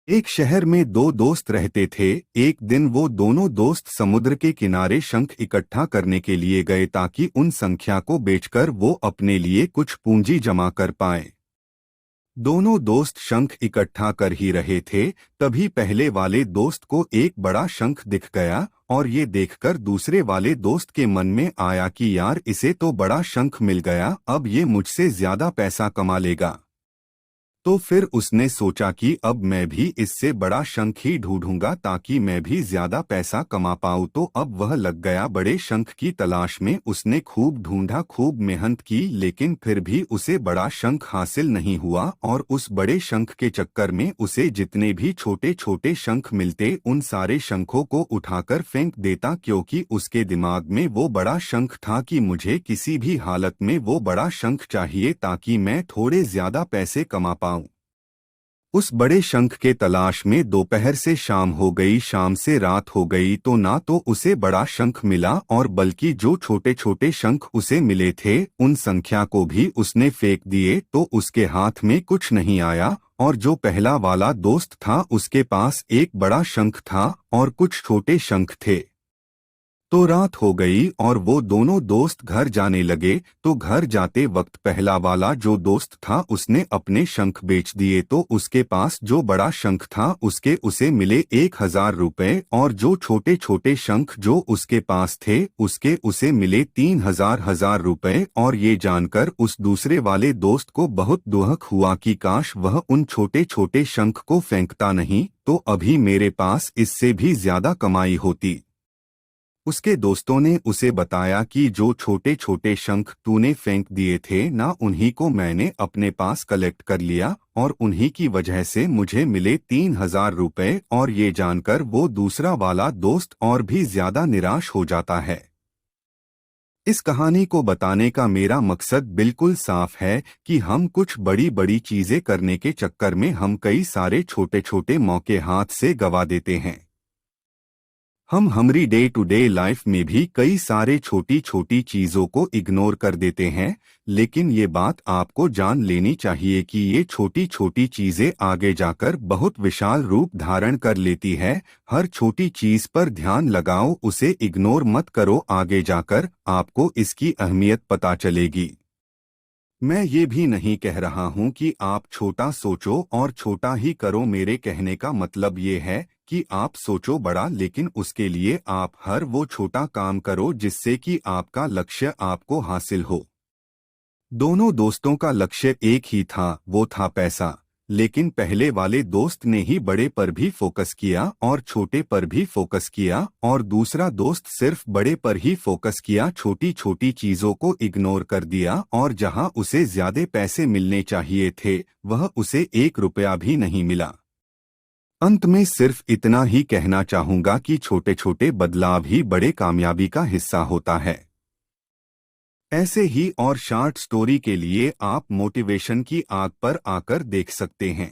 एक शहर में दो दोस्त रहते थे। एक दिन वो दोनों दोस्त समुद्र के किनारे शंख इकट्ठा करने के लिए गए ताकि उन संख्या को बेचकर वो अपने लिए कुछ पूंजी जमा कर पाएं। दोनों दोस्त शंख इकट्ठा कर ही रहे थे, तभी पहले वाले दोस्त को एक बड़ा शंख दिख गया और ये देखकर दूसरे वाले दोस्त के मन में आया कि यार, इसे तो बड़ा शंख मिल गया, अब ये मुझसे ज्यादा पैसा कमा लेगा। तो फिर उसने सोचा कि अब मैं भी इससे बड़ा शंख ही ढूंढूंगा ताकि मैं भी ज्यादा पैसा कमा पाऊं। तो अब वह लग गया बड़े शंख की तलाश में। उसने खूब ढूंढा, खूब मेहनत की, लेकिन फिर भी उसे बड़ा शंख हासिल नहीं हुआ। और उस बड़े शंख के चक्कर में उसे जितने भी छोटे छोटे शंख मिलते उन सारे शंखों को उठाकर फेंक देता, क्योंकि उसके दिमाग में वो बड़ा शंख था कि मुझे किसी भी हालत में वो बड़ा शंख चाहिए ताकि मैं थोड़े ज्यादा पैसे कमा पाऊं। उस बड़े शंख के तलाश में दोपहर से शाम हो गई, शाम से रात हो गई, तो ना तो उसे बड़ा शंख मिला और बल्कि जो छोटे छोटे शंख उसे मिले थे उन संख्या को भी उसने फेंक दिए। तो उसके हाथ में कुछ नहीं आया और जो पहला वाला दोस्त था उसके पास एक बड़ा शंख था और कुछ छोटे शंख थे। तो रात हो गई और वो दोनों दोस्त घर जाने लगे। तो घर जाते वक्त पहला वाला जो दोस्त था उसने अपने शंख बेच दिए। तो उसके पास जो बड़ा शंख था उसके उसे मिले 1,000 रुपए और जो छोटे छोटे शंख जो उसके पास थे उसके उसे मिले 3,000 रुपए। और ये जानकर उस दूसरे वाले दोस्त को बहुत दुख हुआ कि काश वह उन छोटे छोटे शंख को फेंकता नहीं, तो अभी मेरे पास इससे भी ज्यादा कमाई होती। उसके दोस्तों ने उसे बताया कि जो छोटे छोटे शंख तूने फेंक दिए थे ना, उन्हीं को मैंने अपने पास कलेक्ट कर लिया और उन्हीं की वजह से मुझे मिले 3,000 रुपए। और ये जानकर वो दूसरा वाला दोस्त और भी ज्यादा निराश हो जाता है। इस कहानी को बताने का मेरा मकसद बिल्कुल साफ है कि हम कुछ बड़ी बड़ी चीजें करने के चक्कर में हम कई सारे छोटे छोटे मौके हाथ से गवा देते हैं। हम हमारी डे टू डे लाइफ में भी कई सारे छोटी छोटी चीजों को इग्नोर कर देते हैं, लेकिन ये बात आपको जान लेनी चाहिए कि ये छोटी छोटी चीजें आगे जाकर बहुत विशाल रूप धारण कर लेती है। हर छोटी चीज पर ध्यान लगाओ, उसे इग्नोर मत करो, आगे जाकर आपको इसकी अहमियत पता चलेगी। मैं ये भी नहीं कह रहा हूँ कि आप छोटा सोचो और छोटा ही करो। मेरे कहने का मतलब ये है कि आप सोचो बड़ा, लेकिन उसके लिए आप हर वो छोटा काम करो जिससे कि आपका लक्ष्य आपको हासिल हो। दोनों दोस्तों का लक्ष्य एक ही था, वो था पैसा। लेकिन पहले वाले दोस्त ने ही बड़े पर भी फोकस किया और छोटे पर भी फोकस किया, और दूसरा दोस्त सिर्फ बड़े पर ही फोकस किया, छोटी छोटी चीजों को इग्नोर कर दिया। और जहां उसे ज्यादा पैसे मिलने चाहिए थे वह उसे 1 रुपया भी नहीं मिला। अंत में सिर्फ इतना ही कहना चाहूंगा कि छोटे छोटे बदलाव ही बड़े कामयाबी का हिस्सा होता है। ऐसे ही और शॉर्ट स्टोरी के लिए आप मोटिवेशन की आग पर आकर देख सकते हैं।